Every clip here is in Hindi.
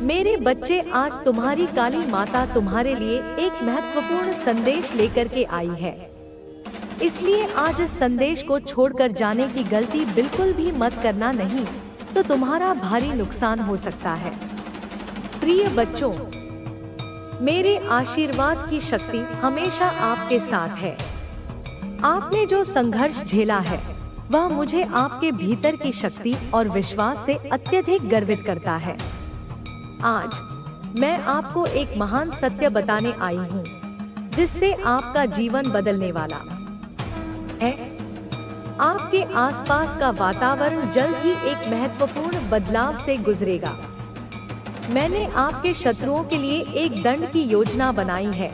मेरे बच्चे, आज तुम्हारी काली माता तुम्हारे लिए एक महत्वपूर्ण संदेश लेकर के आई है। इसलिए आज इस संदेश को छोड़कर जाने की गलती बिल्कुल भी मत करना, नहीं तो तुम्हारा भारी नुकसान हो सकता है। प्रिय बच्चों, मेरे आशीर्वाद की शक्ति हमेशा आपके साथ है। आपने जो संघर्ष झेला है वह मुझे आपके भीतर की शक्ति और विश्वास से अत्यधिक गर्वित करता है। आज मैं आपको एक महान सत्य बताने आई हूँ जिससे आपका जीवन बदलने वाला है। आपके आसपास का वातावरण जल्द ही एक महत्वपूर्ण बदलाव से गुजरेगा। मैंने आपके शत्रुओं के लिए एक दंड की योजना बनाई है,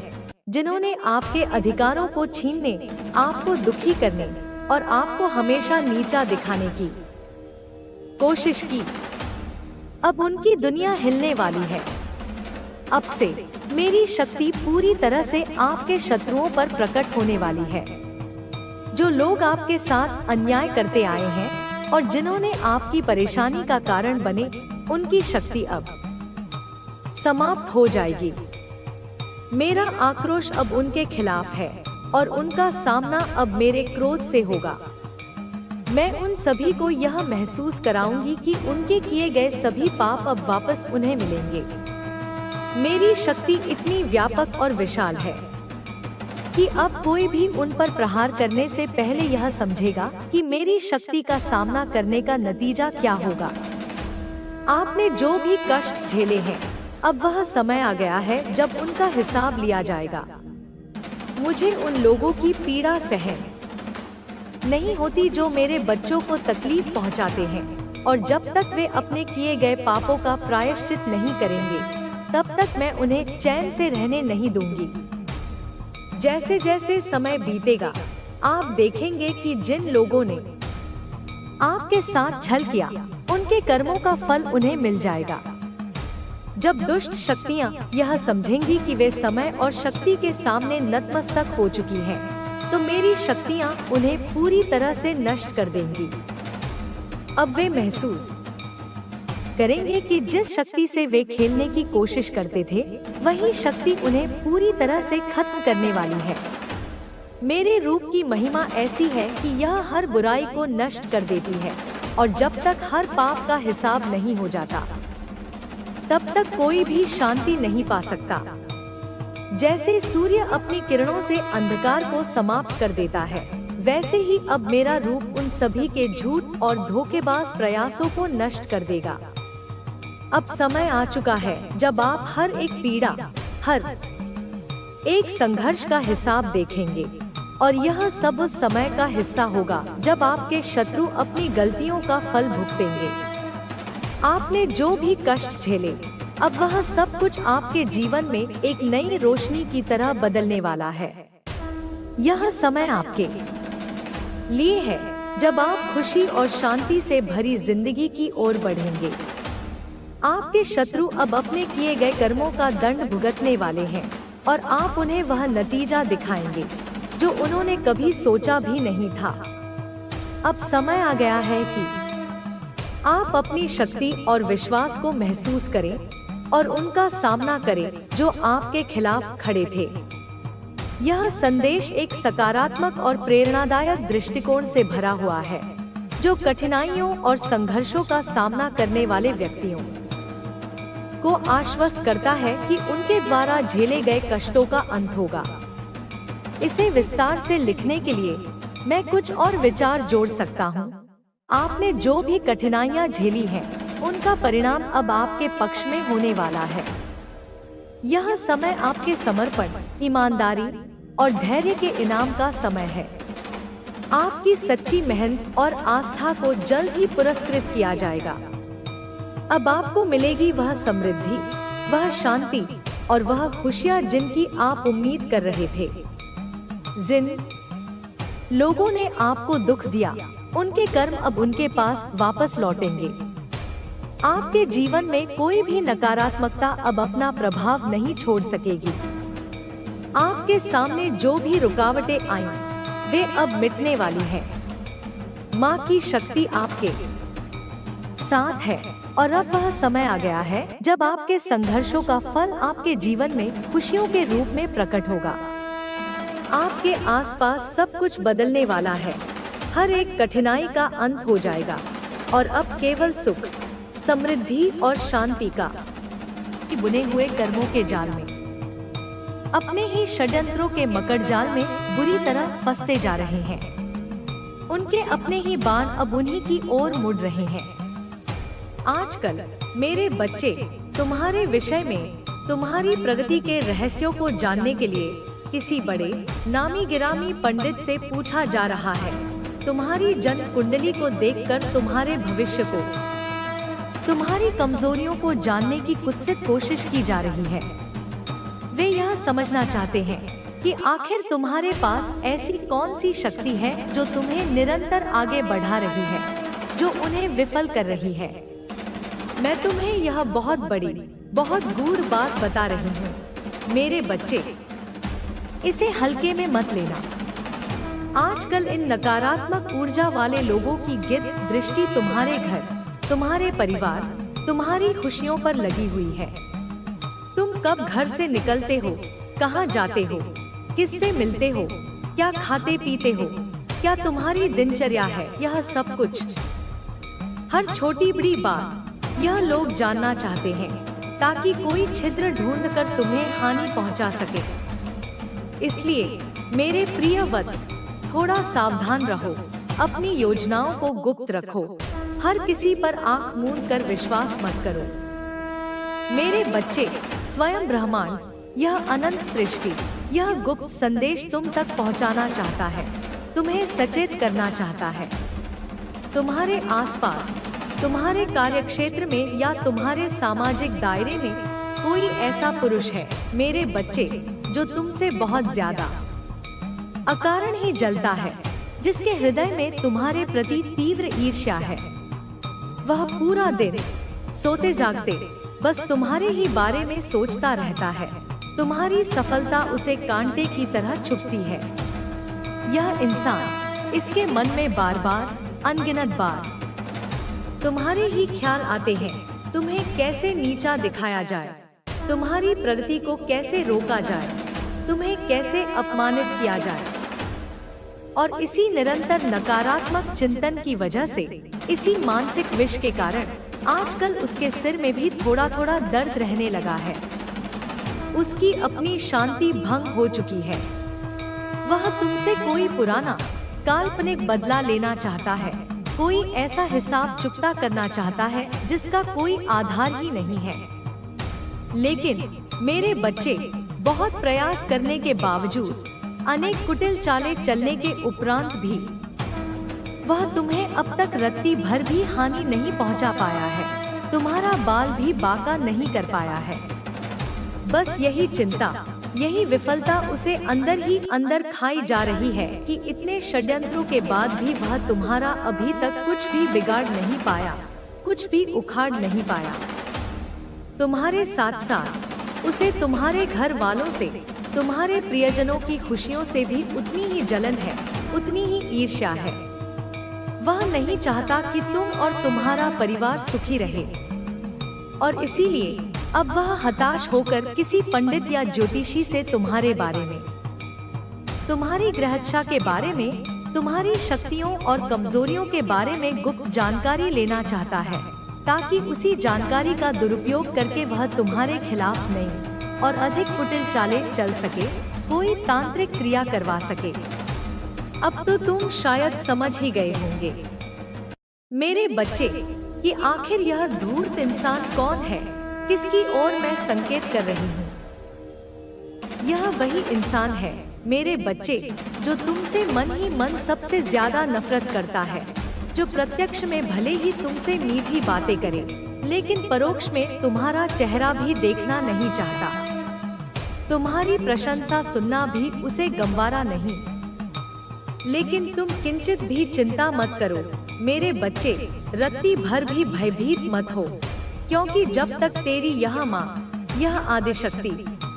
जिन्होंने आपके अधिकारों को छीनने, आपको दुखी करने और आपको हमेशा नीचा दिखाने की कोशिश की। अब उनकी दुनिया हिलने वाली है। अब से मेरी शक्ति पूरी तरह से आपके शत्रुओं पर प्रकट होने वाली है। जो लोग आपके साथ अन्याय करते आए हैं और जिन्होंने आपकी परेशानी का कारण बने, उनकी शक्ति अब समाप्त हो जाएगी। मेरा आक्रोश अब उनके खिलाफ है और उनका सामना अब मेरे क्रोध से होगा। मैं उन सभी को यह महसूस कराऊंगी कि उनके किए गए सभी पाप अब वापस उन्हें मिलेंगे। मेरी शक्ति इतनी व्यापक और विशाल है कि अब कोई भी उन पर प्रहार करने से पहले यह समझेगा कि मेरी शक्ति का सामना करने का नतीजा क्या होगा। आपने जो भी कष्ट झेले हैं, अब वह समय आ गया है जब उनका हिसाब लिया जाएगा। मुझे उन लोगों की पीड़ा सहन नहीं होती जो मेरे बच्चों को तकलीफ पहुंचाते हैं, और जब तक वे अपने किए गए पापों का प्रायश्चित नहीं करेंगे, तब तक मैं उन्हें चैन से रहने नहीं दूंगी। जैसे जैसे समय बीतेगा, आप देखेंगे कि जिन लोगों ने आपके साथ छल किया, उनके कर्मों का फल उन्हें मिल जाएगा। जब दुष्ट शक्तियां यह समझेंगी कि वे समय और शक्ति के सामने नतमस्तक हो चुकी हैं, तो मेरी शक्तियां उन्हें पूरी तरह से नष्ट कर देंगी। अब वे महसूस करेंगे कि जिस शक्ति से वे खेलने की कोशिश करते थे, वही शक्ति उन्हें पूरी तरह से खत्म करने वाली है। मेरे रूप की महिमा ऐसी है कि यह हर बुराई को नष्ट कर देती है, और जब तक हर पाप का हिसाब नहीं हो जाता, तब तक कोई भी शांति नहीं पा सकता। जैसे सूर्य अपनी किरणों से अंधकार को समाप्त कर देता है, वैसे ही अब मेरा रूप उन सभी के झूठ और धोखेबाज प्रयासों को नष्ट कर देगा। अब समय आ चुका है जब आप हर एक पीड़ा, हर एक संघर्ष का हिसाब देखेंगे, और यह सब उस समय का हिस्सा होगा जब आपके शत्रु अपनी गलतियों का फल भुगतेंगे। आपने जो भी कष्ट झेले, अब वह सब कुछ आपके जीवन में एक नई रोशनी की तरह बदलने वाला है। यह समय आपके लिए है जब आप खुशी और शांति से भरी जिंदगी की ओर बढ़ेंगे। आपके शत्रु अब अपने किए गए कर्मों का दंड भुगतने वाले हैं, और आप उन्हें वह नतीजा दिखाएंगे जो उन्होंने कभी सोचा भी नहीं था। अब समय आ गया है कि आप अपनी शक्ति और विश्वास को महसूस करें और उनका सामना करें जो आपके खिलाफ खड़े थे। यह संदेश एक सकारात्मक और प्रेरणादायक दृष्टिकोण से भरा हुआ है, जो कठिनाइयों और संघर्षों का सामना करने वाले व्यक्तियों को आश्वस्त करता है कि उनके द्वारा झेले गए कष्टों का अंत होगा। इसे विस्तार से लिखने के लिए मैं कुछ और विचार जोड़ सकता हूँ। आपने जो भी कठिनाइयाँ झेली हैं, उनका परिणाम अब आपके पक्ष में होने वाला है। यह समय आपके समर्पण, ईमानदारी और धैर्य के इनाम का समय है। आपकी सच्ची मेहनत और आस्था को जल्द ही पुरस्कृत किया जाएगा। अब आपको मिलेगी वह समृद्धि, वह शांति और वह खुशियाँ जिनकी आप उम्मीद कर रहे थे। जिन लोगों ने आपको दुख दिया, उनके कर्म अब उनके पास वापस लौटेंगे। आपके जीवन में कोई भी नकारात्मकता अब अपना प्रभाव नहीं छोड़ सकेगी। आपके सामने जो भी रुकावटें आईं, वे अब मिटने वाली हैं। माँ की शक्ति आपके साथ है और अब वह समय आ गया है जब आपके संघर्षों का फल आपके जीवन में खुशियों के रूप में प्रकट होगा। आपके आसपास सब कुछ बदलने वाला है। हर एक कठिनाई का अंत हो जाएगा और अब केवल सुख, समृद्धि और शांति का बुने हुए कर्मों के जाल में, अपने ही षड्यंत्रों के मकड़ जाल में बुरी तरह फंसते जा रहे हैं। उनके अपने ही बाण अब उन्हीं की ओर मुड़ रहे हैं। आजकल मेरे बच्चे, तुम्हारे विषय में, तुम्हारी प्रगति के रहस्यों को जानने के लिए किसी बड़े नामी गिरामी पंडित से पूछा जा रहा है। तुम्हारी जन्म कुंडली को देखकर तुम्हारे भविष्य को, तुम्हारी कमजोरियों को जानने की कुत्सित कोशिश की जा रही है। वे यह समझना चाहते हैं कि आखिर तुम्हारे पास ऐसी कौन सी शक्ति है जो तुम्हें निरंतर आगे बढ़ा रही है, जो उन्हें विफल कर रही है। मैं तुम्हें यह बहुत बड़ी, बहुत गूढ़ बात बता रही हूँ मेरे बच्चे, इसे हल्के में मत लेना। आजकल इन नकारात्मक ऊर्जा वाले लोगों की गिद्ध दृष्टि तुम्हारे घर, तुम्हारे परिवार, तुम्हारी खुशियों पर लगी हुई है। तुम कब घर से निकलते हो, कहाँ जाते हो, किससे मिलते हो, क्या खाते पीते हो, क्या तुम्हारी दिनचर्या है, यह सब कुछ, हर छोटी बड़ी बात यह लोग जानना चाहते हैं ताकि कोई छिद्र ढूंढकर तुम्हें हानि पहुंचा सके। इसलिए मेरे प्रिय वत्स, थोड़ा सावधान रहो, अपनी योजनाओं को गुप्त रखो, हर किसी पर आंख मूंद कर विश्वास मत करो। मेरे बच्चे, स्वयं ब्रह्मांड, यह अनंत सृष्टि, यह गुप्त संदेश तुम तक पहुंचाना चाहता है, तुम्हें सचेत करना चाहता है। तुम्हारे आसपास, तुम्हारे कार्यक्षेत्र में या तुम्हारे सामाजिक दायरे में कोई ऐसा पुरुष है मेरे बच्चे जो तुमसे बहुत ज्यादा अकारण ही जलता है, जिसके हृदय में तुम्हारे प्रति तीव्र ईर्ष्या है। वह पूरा दिन सोते जागते बस तुम्हारे ही बारे में सोचता रहता है। तुम्हारी सफलता उसे कांटे की तरह चुभती है। यह इंसान, इसके मन में बार बार, अनगिनत बार तुम्हारे ही ख्याल आते हैं। तुम्हें कैसे नीचा दिखाया जाए, तुम्हारी प्रगति को कैसे रोका जाए, तुम्हें कैसे अपमानित किया जाए। और इसी निरंतर नकारात्मक चिंतन की वजह से, इसी मानसिक विष के कारण आजकल उसके सिर में भी थोड़ा थोड़ा दर्द रहने लगा है। उसकी अपनी शांति भंग हो चुकी है। वह तुमसे कोई पुराना काल्पनिक बदला लेना चाहता है, कोई ऐसा हिसाब चुकता करना चाहता है जिसका कोई आधार ही नहीं है। लेकिन मेरे बच्चे, बहुत प्रयास करने के बावजूद, अनेक कुटिल चालें चलने के उपरांत भी वह तुम्हें अब तक रत्ती भर भी हानि नहीं पहुंचा पाया है, तुम्हारा बाल भी बांका नहीं कर पाया है। बस यही चिंता, यही विफलता उसे अंदर ही अंदर खाई जा रही है कि इतने षड्यंत्रों के बाद भी वह तुम्हारा अभी तक कुछ भी बिगाड़ नहीं पाया, कुछ भी उखाड़ नहीं पाया। तुम्हारे साथ साथ उसे तुम्हारे घर वालों से, तुम्हारे प्रियजनों की खुशियों से भी उतनी ही जलन है, उतनी ही ईर्ष्या है। वह नहीं चाहता कि तुम और तुम्हारा परिवार सुखी रहे, और इसीलिए अब वह हताश होकर किसी पंडित या ज्योतिषी से तुम्हारे बारे में, तुम्हारी ग्रहदशा के बारे में, तुम्हारी शक्तियों और कमजोरियों के बारे में गुप्त जानकारी लेना चाहता है, ताकि उसी जानकारी का दुरुपयोग करके वह तुम्हारे खिलाफ नई और अधिक कुटिल चालें चल सके, कोई तांत्रिक क्रिया करवा सके। अब तो तुम शायद समझ ही गए होंगे मेरे बच्चे कि आखिर यह धूर्त इंसान कौन है, किसकी ओर मैं संकेत कर रही हूँ। यह वही इंसान है मेरे बच्चे जो तुमसे मन ही मन सबसे ज्यादा नफरत करता है, जो प्रत्यक्ष में भले ही तुमसे मीठी बातें करे, लेकिन परोक्ष में तुम्हारा चेहरा भी देखना नहीं चाहता। तुम्हारी प्रशंसा सुनना भी उसे गंवारा नहीं। लेकिन तुम किंचित भी चिंता मत करो मेरे बच्चे, रत्ती भर भी भयभीत मत हो, क्योंकि जब तक तेरी यह माँ, यह आदिशक्ति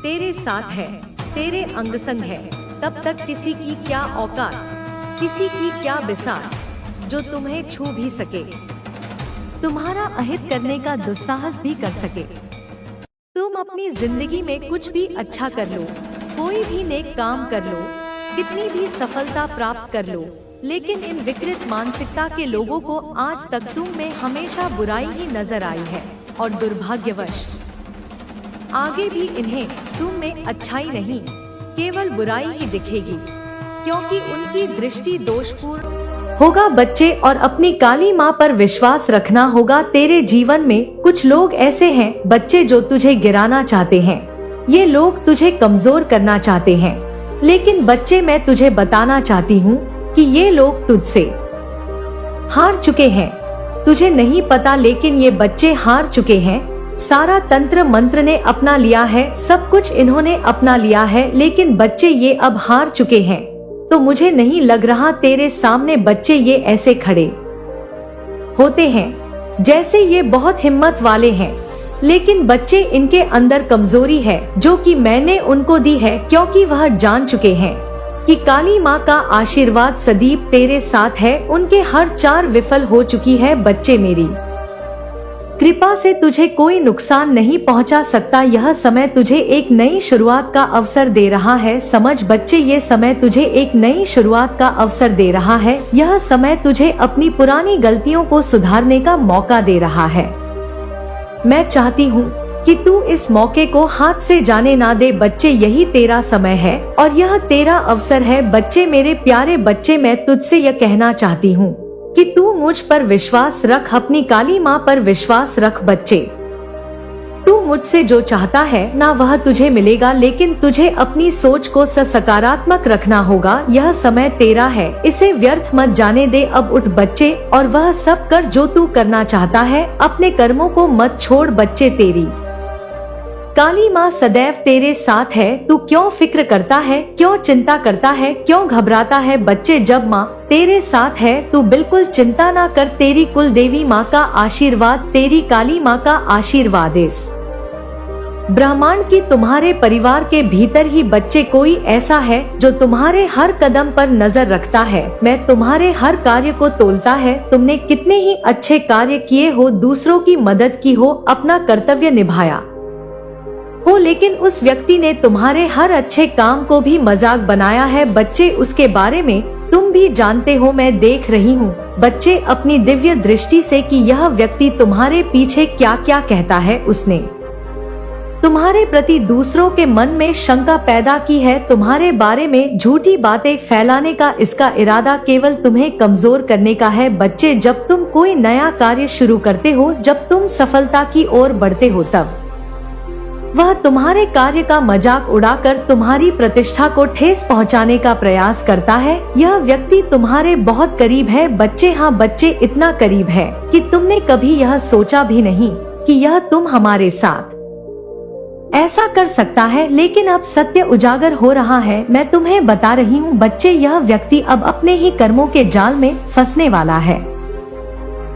तेरे साथ है, तेरे अंगसंग है, तब तक किसी की क्या औकात, किसी की क्या बिसात जो तुम्हें छू भी सके। तुम्हारा अहित करने का दुस्साहस भी कर सके। तुम अपनी जिंदगी में कुछ भी अच्छा कर लो, कोई भी नेक काम कर लो, कितनी भी सफलता प्राप्त कर लो, लेकिन इन विकृत मानसिकता के लोगों को आज तक तुम में हमेशा बुराई ही नजर आई है और दुर्भाग्यवश आगे भी इन्हें तुम में अच्छाई नहीं, केवल बुराई ही दिखेगी, क्योंकि उनकी दृष्टि दोषपूर्ण होगा। बच्चे, और अपनी काली माँ पर विश्वास रखना होगा। तेरे जीवन में कुछ लोग ऐसे हैं बच्चे जो तुझे गिराना चाहते हैं, ये लोग तुझे कमजोर करना चाहते हैं, लेकिन बच्चे मैं तुझे बताना चाहती हूँ कि ये लोग तुझसे हार चुके हैं। तुझे नहीं पता, लेकिन ये बच्चे हार चुके हैं। सारा तंत्र मंत्र ने अपना लिया है, सब कुछ इन्होंने अपना लिया है, लेकिन बच्चे ये अब हार चुके हैं। तो मुझे नहीं लग रहा तेरे सामने बच्चे ये ऐसे खड़े होते हैं जैसे ये बहुत हिम्मत वाले हैं, लेकिन बच्चे इनके अंदर कमजोरी है जो कि मैंने उनको दी है, क्योंकि वह जान चुके हैं कि काली माँ का आशीर्वाद सदैव तेरे साथ है। उनके हर चाल विफल हो चुकी है। बच्चे, मेरी कृपा से तुझे कोई नुकसान नहीं पहुंचा सकता। यह समय तुझे एक नई शुरुआत का अवसर दे रहा है। समझ बच्चे, ये समय तुझे एक नई शुरुआत का अवसर दे रहा है। यह समय तुझे अपनी पुरानी गलतियों को सुधारने का मौका दे रहा है। मैं चाहती हूँ कि तू इस मौके को हाथ से जाने ना दे। बच्चे, यही तेरा समय है और यह तेरा अवसर है। बच्चे, मेरे प्यारे बच्चे, मैं तुझसे यह कहना चाहती हूँ कि तू मुझ पर विश्वास रख, अपनी काली माँ पर विश्वास रख। बच्चे, तू मुझसे जो चाहता है ना वह तुझे मिलेगा, लेकिन तुझे अपनी सोच को सकारात्मक रखना होगा। यह समय तेरा है, इसे व्यर्थ मत जाने दे। अब उठ बच्चे, और वह सब कर जो तू करना चाहता है। अपने कर्मों को मत छोड़। बच्चे, तेरी काली माँ सदैव तेरे साथ है। तू क्यों फिक्र करता है, क्यों चिंता करता है, क्यों घबराता है? बच्चे, जब माँ तेरे साथ है तू बिल्कुल चिंता ना कर। तेरी कुल देवी माँ का आशीर्वाद, तेरी काली माँ का आशीर्वाद इस ब्रह्मांड की तुम्हारे परिवार के भीतर ही। बच्चे, कोई ऐसा है जो तुम्हारे हर कदम पर नजर रखता है। मैं तुम्हारे हर कार्य को तोलता है। तुमने कितने ही अच्छे कार्य किए हो, दूसरों की मदद की हो, अपना कर्तव्य निभाया हो, लेकिन उस व्यक्ति ने तुम्हारे हर अच्छे काम को भी मजाक बनाया है। बच्चे, उसके बारे में तुम भी जानते हो, मैं देख रही हूँ बच्चे अपनी दिव्य दृष्टि से कि यह व्यक्ति तुम्हारे पीछे क्या क्या कहता है। उसने तुम्हारे प्रति दूसरों के मन में शंका पैदा की है, तुम्हारे बारे में झूठी बातें फैलाने का इसका इरादा केवल तुम्हें कमजोर करने का है। बच्चे, जब तुम कोई नया कार्य शुरू करते हो, जब तुम सफलता की ओर बढ़ते हो, तब वह तुम्हारे कार्य का मजाक उड़ाकर तुम्हारी प्रतिष्ठा को ठेस पहुंचाने का प्रयास करता है। यह व्यक्ति तुम्हारे बहुत करीब है। बच्चे, हाँ बच्चे, इतना करीब है कि तुमने कभी यह सोचा भी नहीं कि यह तुम हमारे साथ ऐसा कर सकता है, लेकिन अब सत्य उजागर हो रहा है। मैं तुम्हें बता रही हूँ बच्चे, यह व्यक्ति अब अपने ही कर्मों के जाल में फंसने वाला है।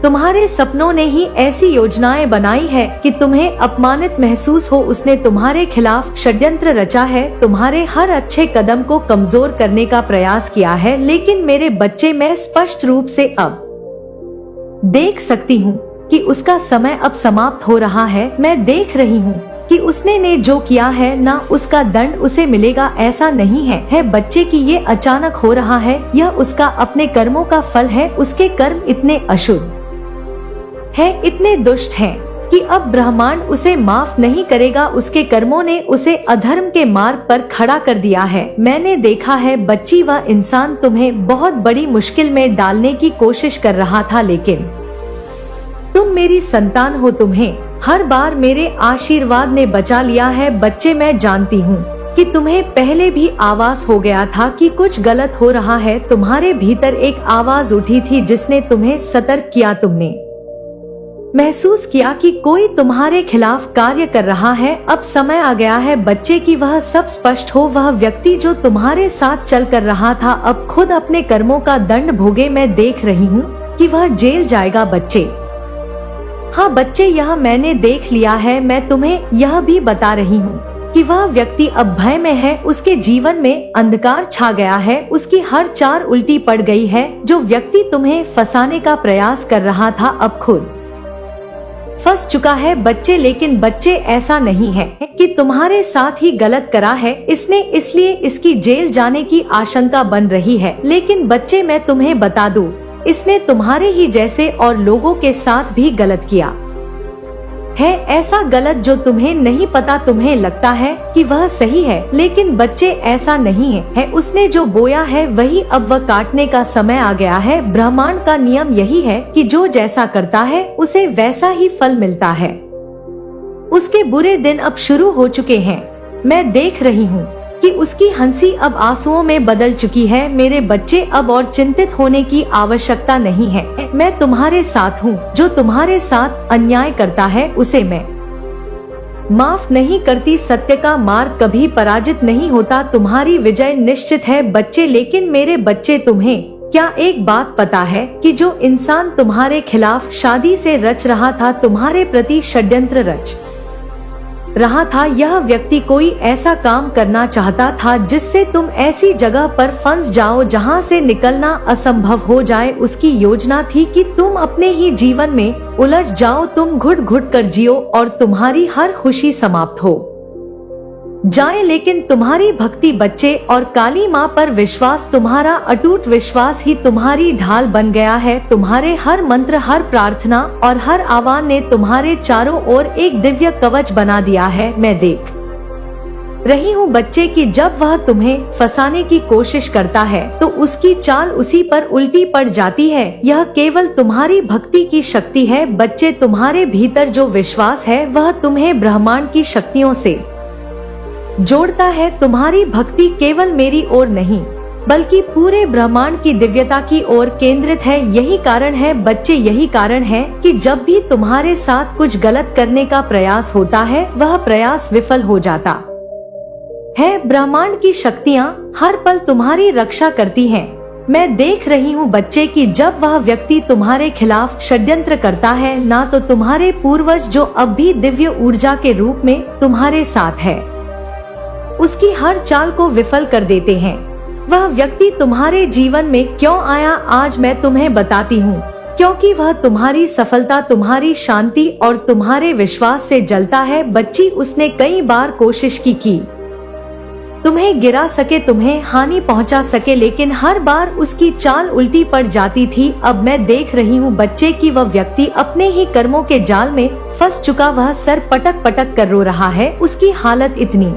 तुम्हारे सपनों ने ही ऐसी योजनाएं बनाई है कि तुम्हें अपमानित महसूस हो। उसने तुम्हारे खिलाफ षड्यंत्र रचा है, तुम्हारे हर अच्छे कदम को कमजोर करने का प्रयास किया है। लेकिन मेरे बच्चे, मैं स्पष्ट रूप से अब देख सकती हूँ कि उसका समय अब समाप्त हो रहा है। मैं देख रही हूँ कि उसने ने जो किया है ना उसका दंड उसे मिलेगा, ऐसा नहीं है बच्चे कि ये अचानक हो रहा है। यह उसका अपने कर्मों का फल है। उसके कर्म इतने अशुद्ध है, इतने दुष्ट हैं कि अब ब्रह्मांड उसे माफ नहीं करेगा। उसके कर्मों ने उसे अधर्म के मार्ग पर खड़ा कर दिया है। मैंने देखा है बच्ची, वह इंसान तुम्हें बहुत बड़ी मुश्किल में डालने की कोशिश कर रहा था, लेकिन तुम मेरी संतान हो, तुम्हें हर बार मेरे आशीर्वाद ने बचा लिया है। बच्चे, मैं जानती हूँ कि तुम्हें पहले भी आवाज हो गया था कि कुछ गलत हो रहा है। तुम्हारे भीतर एक आवाज उठी थी जिसने तुम्हें सतर्क किया। तुमने महसूस किया कि कोई तुम्हारे खिलाफ कार्य कर रहा है। अब समय आ गया है बच्चे कि वह सब स्पष्ट हो। वह व्यक्ति जो तुम्हारे साथ चल कर रहा था अब खुद अपने कर्मों का दंड भोगे। मैं देख रही हूँ कि वह जेल जाएगा। बच्चे, हाँ बच्चे, यह मैंने देख लिया है। मैं तुम्हें यह भी बता रही हूँ कि वह व्यक्ति अब भय में है। उसके जीवन में अंधकार छा गया है, उसकी हर चाल उल्टी पड़ गई है। जो व्यक्ति तुम्हें फंसाने का प्रयास कर रहा था अब खुद फंस चुका है बच्चे। लेकिन बच्चे, ऐसा नहीं है कि तुम्हारे साथ ही गलत करा है इसने, इसलिए इसकी जेल जाने की आशंका बन रही है। लेकिन बच्चे, मैं तुम्हें बता दूं, इसने तुम्हारे ही जैसे और लोगों के साथ भी गलत किया है। ऐसा गलत जो तुम्हें नहीं पता। तुम्हें लगता है कि वह सही है, लेकिन बच्चे ऐसा नहीं है। उसने जो बोया है वही अब वह काटने का समय आ गया है। ब्रह्मांड का नियम यही है कि जो जैसा करता है उसे वैसा ही फल मिलता है। उसके बुरे दिन अब शुरू हो चुके हैं। मैं देख रही हूँ कि उसकी हंसी अब आंसुओं में बदल चुकी है। मेरे बच्चे, अब और चिंतित होने की आवश्यकता नहीं है। मैं तुम्हारे साथ हूँ। जो तुम्हारे साथ अन्याय करता है उसे मैं माफ नहीं करती। सत्य का मार्ग कभी पराजित नहीं होता। तुम्हारी विजय निश्चित है बच्चे। लेकिन मेरे बच्चे, तुम्हें क्या एक बात पता है कि जो इंसान तुम्हारे खिलाफ शादी से रच रहा था, तुम्हारे प्रति षड्यंत्र रच रहा था, यह व्यक्ति कोई ऐसा काम करना चाहता था जिससे तुम ऐसी जगह पर फंस जाओ जहां से निकलना असंभव हो जाए। उसकी योजना थी कि तुम अपने ही जीवन में उलझ जाओ, तुम घुट घुट कर जियो और तुम्हारी हर खुशी समाप्त हो जाए। लेकिन तुम्हारी भक्ति बच्चे और काली माँ पर विश्वास, तुम्हारा अटूट विश्वास ही तुम्हारी ढाल बन गया है। तुम्हारे हर मंत्र, हर प्रार्थना और हर आह्वान ने तुम्हारे चारों ओर एक दिव्य कवच बना दिया है। मैं देख रही हूँ बच्चे कि जब वह तुम्हें फंसाने की कोशिश करता है तो उसकी चाल उसी पर उल्टी पड़ जाती है। यह केवल तुम्हारी भक्ति की शक्ति है बच्चे। तुम्हारे भीतर जो विश्वास है वह तुम्हें ब्रह्मांड की शक्तियों से जोड़ता है। तुम्हारी भक्ति केवल मेरी ओर नहीं बल्कि पूरे ब्रह्मांड की दिव्यता की ओर केंद्रित है। यही कारण है बच्चे, यही कारण है कि जब भी तुम्हारे साथ कुछ गलत करने का प्रयास होता है वह प्रयास विफल हो जाता है। ब्रह्मांड की शक्तियाँ हर पल तुम्हारी रक्षा करती हैं। मैं देख रही हूँ बच्चे कि जब वह व्यक्ति तुम्हारे खिलाफ षड्यंत्र करता है, ना तो तुम्हारे पूर्वज जो अब भी दिव्य ऊर्जा के रूप में तुम्हारे साथ है उसकी हर चाल को विफल कर देते हैं। वह व्यक्ति तुम्हारे जीवन में क्यों आया, आज मैं तुम्हें बताती हूँ। क्योंकि वह तुम्हारी सफलता, तुम्हारी शांति और तुम्हारे विश्वास से जलता है बच्ची। उसने कई बार कोशिश की तुम्हें गिरा सके, तुम्हें हानि पहुंचा सके, लेकिन हर बार उसकी चाल उल्टी पड़ जाती थी। अब मैं देख रही हूँ बच्चे कि वह व्यक्ति अपने ही कर्मों के जाल में फंस चुका। वह सर पटक पटक कर रो रहा है। उसकी हालत इतनी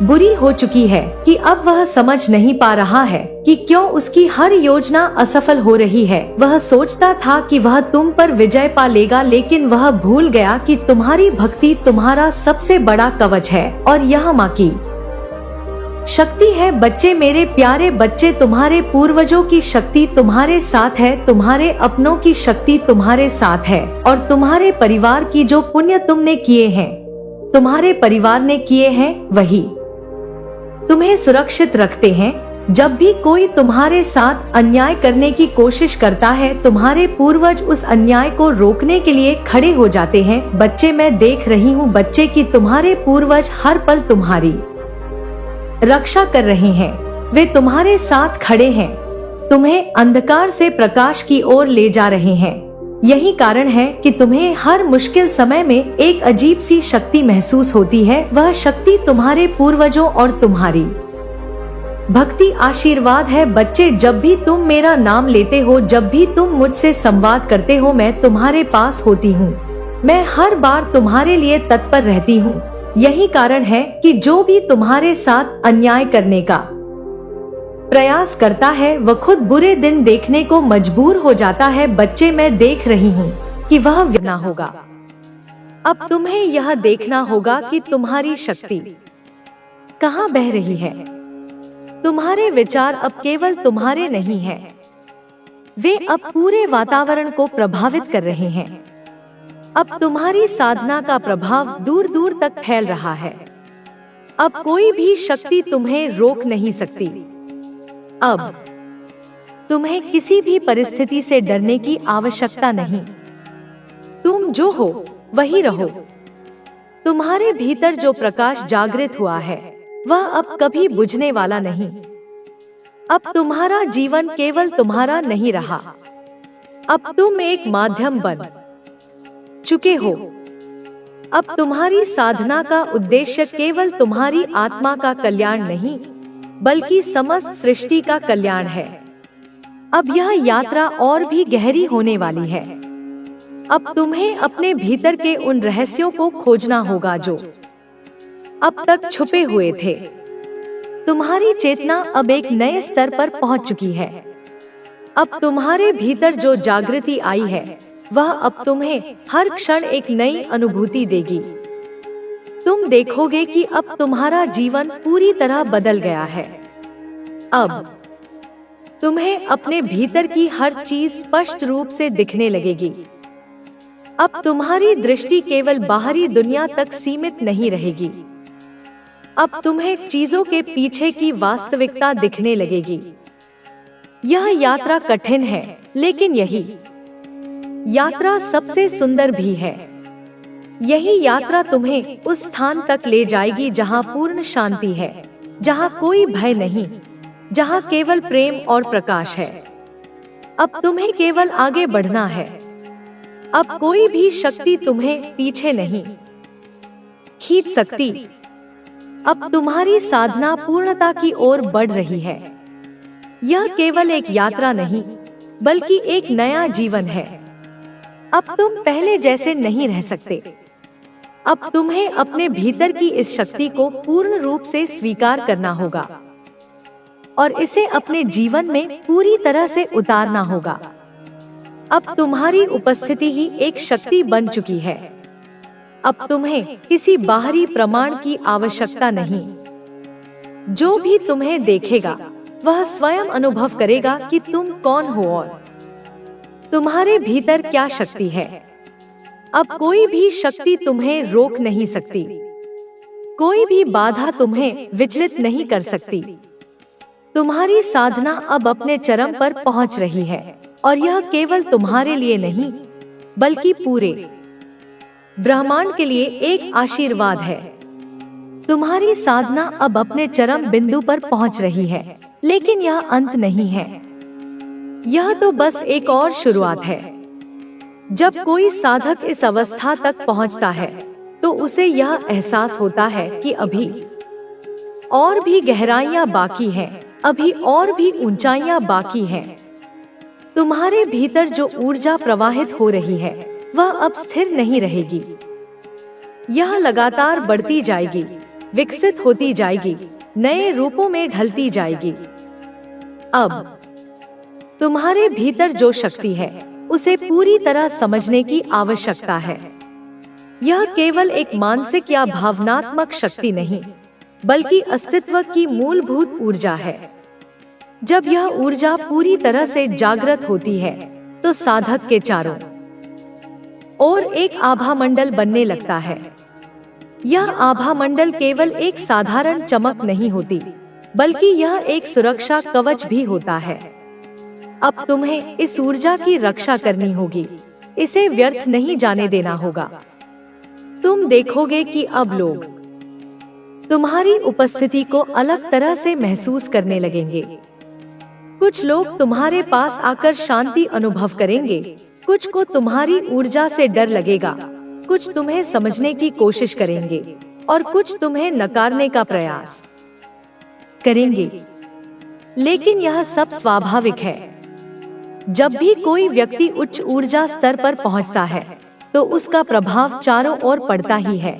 बुरी हो चुकी है कि अब वह समझ नहीं पा रहा है कि क्यों उसकी हर योजना असफल हो रही है। वह सोचता था कि वह तुम पर विजय पा लेगा, लेकिन वह भूल गया कि तुम्हारी भक्ति तुम्हारा सबसे बड़ा कवच है और यह माँ की शक्ति है बच्चे। मेरे प्यारे बच्चे, तुम्हारे पूर्वजों की शक्ति तुम्हारे साथ है, तुम्हारे अपनों की शक्ति तुम्हारे साथ है और तुम्हारे परिवार की जो पुण्य तुमने किए हैं, तुम्हारे परिवार ने किए हैं, वही तुम्हें सुरक्षित रखते हैं। जब भी कोई तुम्हारे साथ अन्याय करने की कोशिश करता है, तुम्हारे पूर्वज उस अन्याय को रोकने के लिए खड़े हो जाते हैं बच्चे। मैं देख रही हूँ बच्चे कि तुम्हारे पूर्वज हर पल तुम्हारी रक्षा कर रहे हैं। वे तुम्हारे साथ खड़े हैं, तुम्हें अंधकार से प्रकाश की ओर ले जा रहे हैं। यही कारण है कि तुम्हें हर मुश्किल समय में एक अजीब सी शक्ति महसूस होती है। वह शक्ति तुम्हारे पूर्वजों और तुम्हारी भक्ति आशीर्वाद है बच्चे। जब भी तुम मेरा नाम लेते हो, जब भी तुम मुझसे संवाद करते हो, मैं तुम्हारे पास होती हूँ। मैं हर बार तुम्हारे लिए तत्पर रहती हूँ। यही कारण है कि जो भी तुम्हारे साथ अन्याय करने का प्रयास करता है वह खुद बुरे दिन देखने को मजबूर हो जाता है बच्चे। मैं देख रही हूँ कि वह विना होगा। अब तुम्हें यह देखना होगा कि तुम्हारी शक्ति कहाँ बह रही है। तुम्हारे विचार अब केवल तुम्हारे नहीं हैं, वे अब पूरे वातावरण को प्रभावित कर रहे हैं। अब तुम्हारी साधना का प्रभाव दूर दूर तक फैल रहा है। अब कोई भी शक्ति तुम्हें रोक नहीं सकती। अब तुम्हें किसी भी परिस्थिति से डरने की आवश्यकता नहीं। तुम जो हो वही रहो। तुम्हारे भीतर जो प्रकाश जागृत हुआ है वह अब कभी बुझने वाला नहीं। अब तुम्हारा जीवन केवल तुम्हारा नहीं रहा। अब तुम एक माध्यम बन चुके हो। अब तुम्हारी साधना का उद्देश्य केवल तुम्हारी आत्मा का कल्याण नहीं, बल्कि समस्त सृष्टि का कल्याण है। अब यह यात्रा और भी गहरी होने वाली है। अब तुम्हें अपने भीतर के उन रहस्यों को खोजना होगा जो अब तक छुपे हुए थे। तुम्हारी चेतना अब एक नए स्तर पर पहुंच चुकी है। अब तुम्हारे भीतर जो जागृति आई है, वह अब तुम्हें हर क्षण एक नई अनुभूति देगी। तुम देखोगे कि अब तुम्हारा जीवन पूरी तरह बदल गया है। अब तुम्हें अपने भीतर की हर चीज स्पष्ट रूप से दिखने लगेगी। अब तुम्हारी दृष्टि केवल बाहरी दुनिया तक सीमित नहीं रहेगी। अब तुम्हें चीजों के पीछे की वास्तविकता दिखने लगेगी। यह यात्रा कठिन है, लेकिन यही यात्रा सबसे सुंदर भी है। यही यात्रा तुम्हें उस स्थान तक ले जाएगी जहां पूर्ण शांति है, जहां कोई भय नहीं, जहां केवल प्रेम और प्रकाश है। अब तुम्हें केवल आगे बढ़ना है। अब कोई भी शक्ति तुम्हें पीछे नहीं खींच सकती। अब तुम्हारी साधना पूर्णता की ओर बढ़ रही है। यह केवल एक यात्रा नहीं, बल्कि एक नया जीवन है। अब तुम पहले जैसे नहीं रह सकते। अब तुम्हें अपने भीतर की इस शक्ति को पूर्ण रूप से स्वीकार करना होगा और इसे अपने जीवन में पूरी तरह से उतारना होगा। अब तुम्हारी उपस्थिति ही एक शक्ति बन चुकी है। अब तुम्हें किसी बाहरी प्रमाण की आवश्यकता नहीं। जो भी तुम्हें देखेगा, वह स्वयं अनुभव करेगा कि तुम कौन हो और तुम्हारे भीतर क्या शक्ति है। अब कोई भी शक्ति तुम्हें रोक नहीं सकती। कोई भी बाधा तुम्हें विचलित नहीं कर सकती। तुम्हारी साधना अब अपने चरम पर पहुंच रही है, और यह केवल तुम्हारे लिए नहीं, बल्कि पूरे ब्रह्मांड के लिए एक आशीर्वाद है। तुम्हारी साधना अब अपने चरम बिंदु पर पहुंच रही है, लेकिन यह अंत नहीं है। यह तो बस एक और शुरुआत है। जब कोई साधक इस अवस्था तक पहुंचता है, तो उसे यह एहसास होता है कि अभी और भी गहराइयां बाकी हैं, अभी और भी ऊंचाइयां बाकी हैं। तुम्हारे भीतर जो ऊर्जा प्रवाहित हो रही है, वह अब स्थिर नहीं रहेगी। यह लगातार बढ़ती जाएगी, विकसित होती जाएगी, नए रूपों में ढलती जाएगी। अब तुम्हारे भीतर जो शक्ति है, उसे पूरी तरह समझने की आवश्यकता है। यह केवल एक मानसिक या भावनात्मक शक्ति नहीं, बल्कि अस्तित्व की मूलभूत ऊर्जा है। जब यह ऊर्जा पूरी तरह से जागृत होती है, तो साधक के चारों ओर एक आभा मंडल बनने लगता है। यह आभा मंडल केवल एक साधारण चमक नहीं होती, बल्कि यह एक सुरक्षा कवच भी होता है। अब तुम्हें इस ऊर्जा की रक्षा करनी होगी, इसे व्यर्थ नहीं जाने देना होगा। तुम देखोगे कि अब लोग तुम्हारी उपस्थिति को अलग तरह से महसूस करने लगेंगे। कुछ लोग तुम्हारे पास आकर शांति अनुभव करेंगे, कुछ को तुम्हारी ऊर्जा से डर लगेगा, कुछ तुम्हें समझने की कोशिश करेंगे, और कुछ तुम्हें नकारने का प्रयास करेंगे। लेकिन यह सब स्वाभाविक है। जब भी कोई व्यक्ति उच्च ऊर्जा स्तर पर पहुंचता है, तो उसका प्रभाव चारों ओर पड़ता ही है।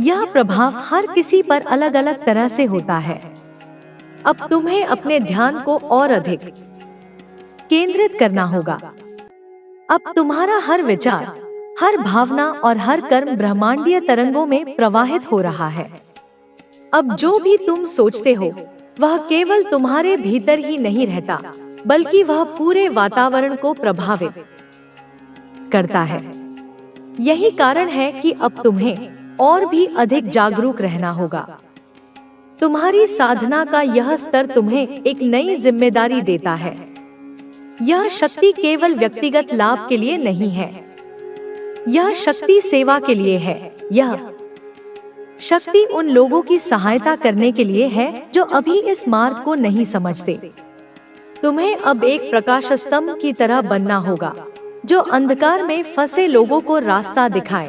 यह प्रभाव हर किसी पर अलग अलग तरह से होता है। अब तुम्हें अपने ध्यान को और अधिक केंद्रित करना होगा। अब तुम्हारा हर विचार, हर भावना और हर कर्म ब्रह्मांडीय तरंगों में प्रवाहित हो रहा है। अब जो भी तुम सोचते हो, वह केवल तुम्हारे भीतर ही नहीं रहता, बल्कि वह पूरे वातावरण को प्रभावित करता है। यही कारण है कि अब तुम्हें और भी अधिक जागरूक रहना होगा। तुम्हारी साधना का यह स्तर तुम्हें एक नई जिम्मेदारी देता है। यह शक्ति केवल व्यक्तिगत लाभ के लिए नहीं है, यह शक्ति सेवा के लिए है। यह शक्ति उन लोगों की सहायता करने के लिए है जो अभी इस मार्ग को नहीं समझते। तुम्हें अब एक प्रकाश स्तंभ की तरह बनना होगा, जो अंधकार में फंसे लोगों को रास्ता दिखाए।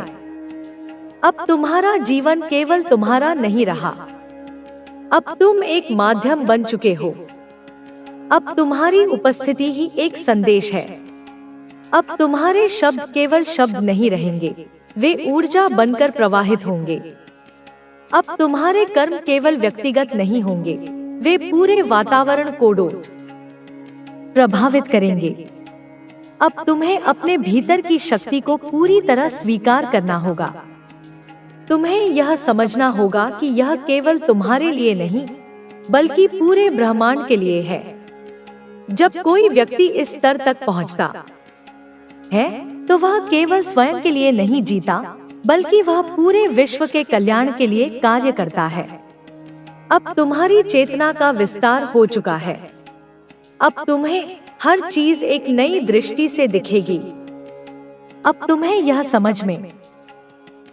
अब तुम्हारा जीवन केवल तुम्हारा नहीं रहा, अब तुम एक माध्यम बन चुके हो। अब तुम्हारी उपस्थिति ही एक संदेश है। अब तुम्हारे शब्द केवल शब्द नहीं रहेंगे, वे ऊर्जा बनकर प्रवाहित होंगे। अब तुम्हारे कर्म केवल व्यक्तिगत नहीं होंगे, वे पूरे वातावरण को प्रभावित करेंगे। अब तुम्हें अपने भीतर की शक्ति को पूरी तरह स्वीकार करना होगा। तुम्हें यह समझना होगा कि यह केवल तुम्हारे लिए नहीं, बल्कि पूरे ब्रह्मांड के लिए है। जब कोई व्यक्ति इस स्तर तक पहुंचता है, तो वह केवल स्वयं के लिए नहीं जीता, बल्कि वह पूरे विश्व के कल्याण के लिए कार्य करता है। अब तुम्हारी चेतना का विस्तार हो चुका है। अब तुम्हें हर चीज एक नई दृष्टि से दिखेगी। अब तुम्हें यह समझ में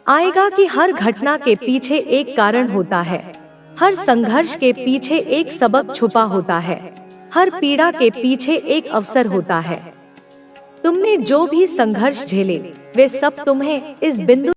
आएगा कि हर घटना के पीछे एक कारण होता है, हर संघर्ष के पीछे एक सबक छुपा होता है, हर पीड़ा के पीछे एक अवसर होता है। तुमने जो भी संघर्ष झेले, वे सब तुम्हें इस बिंदु